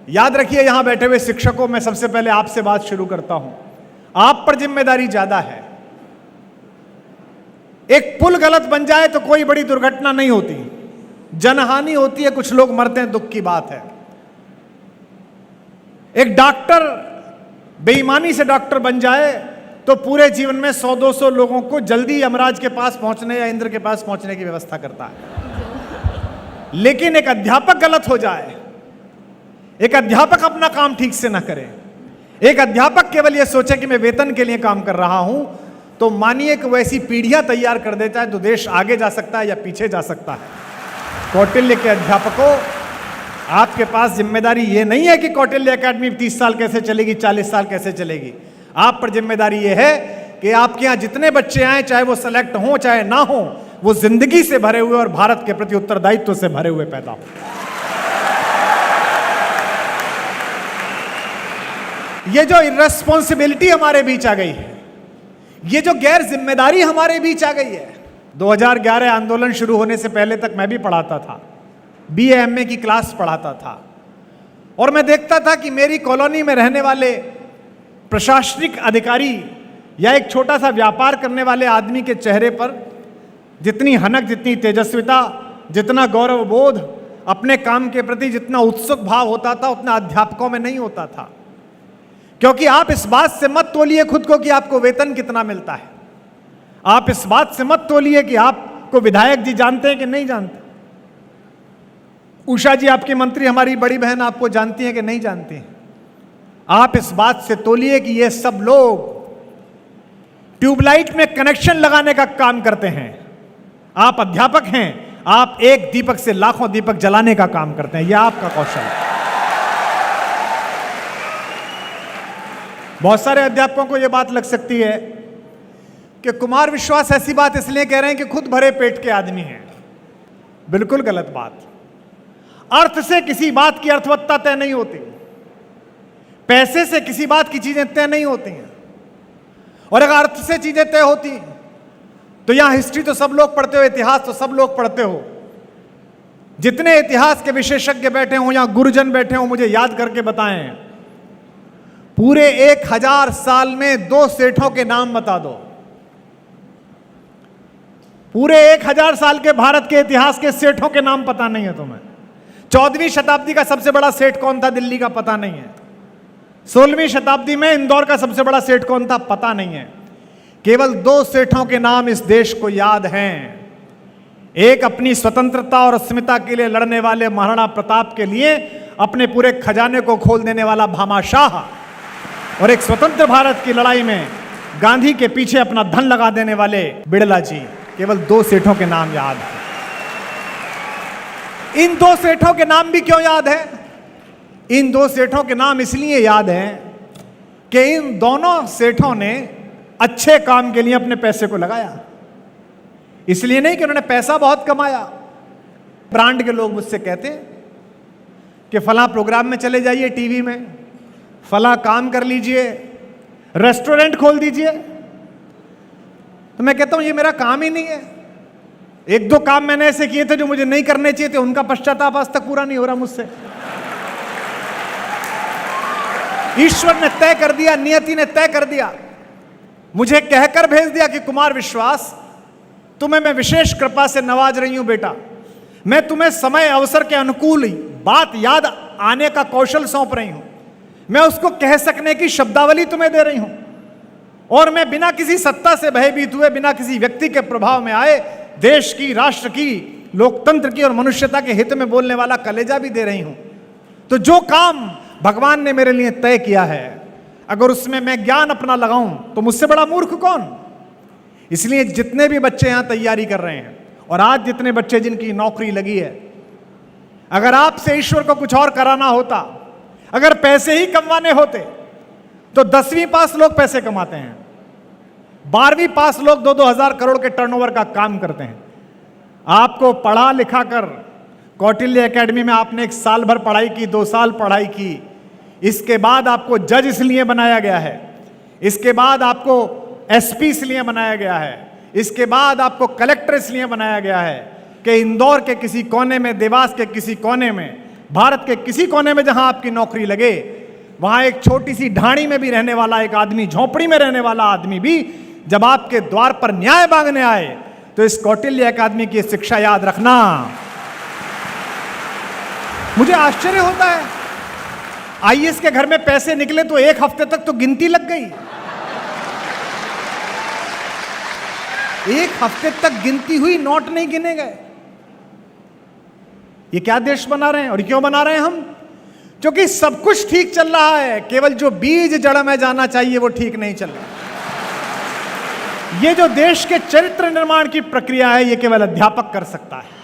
याद रखिए, यहां बैठे हुए शिक्षकों, मैं सबसे पहले आपसे बात शुरू करता हूं। आप पर जिम्मेदारी ज्यादा है। एक पुल गलत बन जाए तो कोई बड़ी दुर्घटना नहीं होती, जनहानि होती है, कुछ लोग मरते हैं, दुख की बात है। एक डॉक्टर बेईमानी से डॉक्टर बन जाए तो पूरे जीवन में 100-200 लोगों को जल्दी यमराज के पास पहुंचने या इंद्र के पास पहुंचने की व्यवस्था करता है। लेकिन एक अध्यापक गलत हो जाए, एक अध्यापक अपना काम ठीक से ना करे, एक अध्यापक केवल यह सोचे कि मैं वेतन के लिए काम कर रहा हूं, तो मानिए कि वो ऐसी पीढ़ियां तैयार कर देता है तो देश आगे जा सकता है या पीछे जा सकता है। कौटिल्य के अध्यापकों, आपके पास जिम्मेदारी ये नहीं है कि कौटिल्य एकेडमी 30 साल कैसे चलेगी, 40 साल कैसे चलेगी। आप पर जिम्मेदारी ये है कि आपके यहां जितने बच्चे आए, चाहे वो सेलेक्ट हों चाहे ना हो, वो जिंदगी से भरे हुए और भारत के प्रति उत्तरदायित्व से भरे हुए पैदा हो। ये जो इर्रेस्पॉन्सिबिलिटी हमारे बीच आ गई है, ये जो गैर जिम्मेदारी हमारे बीच आ गई है। 2011 आंदोलन शुरू होने से पहले तक मैं भी पढ़ाता था, BA MA की क्लास पढ़ाता था, और मैं देखता था कि मेरी कॉलोनी में रहने वाले प्रशासनिक अधिकारी या एक छोटा सा व्यापार करने वाले आदमी के चेहरे पर जितनी हनक, जितनी तेजस्विता, जितना गौरव बोध, अपने काम के प्रति जितना उत्सुक भाव होता था, उतना अध्यापकों में नहीं होता था। क्योंकि आप इस बात से मत तोलिए खुद को कि आपको वेतन कितना मिलता है। आप इस बात से मत तोलिए कि आपको विधायक जी जानते हैं कि नहीं जानते, उषा जी आपकी मंत्री, हमारी बड़ी बहन आपको जानती हैं कि नहीं जानती हैं। आप इस बात से तोलिए कि ये सब लोग ट्यूबलाइट में कनेक्शन लगाने का काम करते हैं। आप अध्यापक हैं, आप एक दीपक से लाखों दीपक जलाने का काम करते हैं। यह आपका कौशल है। बहुत सारे अध्यापकों को यह बात लग सकती है कि कुमार विश्वास ऐसी बात इसलिए कह रहे हैं कि खुद भरे पेट के आदमी हैं। बिल्कुल गलत बात। अर्थ से किसी बात की अर्थवत्ता तय नहीं होती, पैसे से किसी बात की चीजें तय नहीं होती हैं। और अगर अर्थ से चीजें तय होती तो यहां हिस्ट्री तो सब लोग पढ़ते हो, इतिहास तो सब लोग पढ़ते हो। जितने इतिहास के विशेषज्ञ बैठे हों या गुरुजन बैठे हों, मुझे याद करके बताएं, पूरे 1000 साल में 2 सेठों के नाम बता दो। पूरे 1000 साल के भारत के इतिहास के सेठों के नाम पता नहीं है तुम्हें। 14वीं शताब्दी का सबसे बड़ा सेठ कौन था, दिल्ली का, पता नहीं है। 16वीं शताब्दी में इंदौर का सबसे बड़ा सेठ कौन था, पता नहीं है। केवल 2 सेठों के नाम इस देश को याद हैं। एक अपनी स्वतंत्रता और अस्मिता के लिए लड़ने वाले महाराणा प्रताप के लिए अपने पूरे खजाने को खोल देने वाला भामाशाह, और एक स्वतंत्र भारत की लड़ाई में गांधी के पीछे अपना धन लगा देने वाले बिड़ला जी। केवल 2 सेठों के नाम याद हैं। इन 2 सेठों के नाम भी क्यों याद है? इन 2 सेठों के नाम इसलिए याद हैं कि इन दोनों सेठों ने अच्छे काम के लिए अपने पैसे को लगाया। इसलिए नहीं कि उन्होंने पैसा बहुत कमाया। ब्रांड के लोग मुझसे कहते हैं कि फला प्रोग्राम में चले जाइए, टीवी में फला काम कर लीजिए, रेस्टोरेंट खोल दीजिए। तो मैं कहता हूं ये मेरा काम ही नहीं है। 1-2 काम मैंने ऐसे किए थे जो मुझे नहीं करने चाहिए थे, उनका पश्चाताप आज तक पूरा नहीं हो रहा मुझसे। ईश्वर ने तय कर दिया, नियति ने तय कर दिया, मुझे कहकर भेज दिया कि कुमार विश्वास, तुम्हें मैं विशेष कृपा से नवाज रही हूं बेटा। मैं तुम्हें समय अवसर के अनुकूल बात याद आने का कौशल सौंप रही हूं। मैं उसको कह सकने की शब्दावली तुम्हें दे रही हूं, और मैं बिना किसी सत्ता से भयभीत हुए, बिना किसी व्यक्ति के प्रभाव में आए, देश की, राष्ट्र की, लोकतंत्र की और मनुष्यता के हित में बोलने वाला कलेजा भी दे रही हूं। तो जो काम भगवान ने मेरे लिए तय किया है, अगर उसमें मैं ज्ञान अपना लगाऊं तो मुझसे बड़ा मूर्ख कौन। इसलिए जितने भी बच्चे यहां तैयारी कर रहे हैं, और आज जितने बच्चे जिनकी नौकरी लगी है, अगर आपसे ईश्वर को कुछ और कराना होता, अगर पैसे ही कमाने होते, तो 10वीं पास लोग पैसे कमाते हैं, 12वीं पास लोग 2-2 हजार करोड़ के टर्नओवर का काम करते हैं। आपको पढ़ा लिखा कर कौटिल्य एकेडमी में आपने 1 साल भर पढ़ाई की, 2 साल पढ़ाई की, इसके बाद आपको जज इसलिए बनाया गया है, इसके बाद आपको SP इसलिए बनाया गया है, इसके बाद आपको कलेक्टर इसलिए बनाया गया है कि इंदौर के किसी कोने में, देवास के किसी कोने में भारत के किसी कोने में जहां आपकी नौकरी लगे, वहां एक छोटी सी ढाणी में भी रहने वाला एक आदमी, झोपड़ी में रहने वाला आदमी भी जब आपके द्वार पर न्याय मांगने आए तो इस कौटिल्य अकादमी की शिक्षा याद रखना। मुझे आश्चर्य होता है, आईएएस के घर में पैसे निकले तो एक हफ्ते तक तो गिनती लग गई। एक हफ्ते तक गिनती हुई, नोट नहीं गिने गए। ये क्या देश बना रहे हैं? और क्यों बना रहे हैं हम? क्योंकि सब कुछ ठीक चल रहा है, केवल जो बीज जड़ में जाना चाहिए वो ठीक नहीं चल रहा। ये जो देश के चरित्र निर्माण की प्रक्रिया है, ये केवल अध्यापक कर सकता है।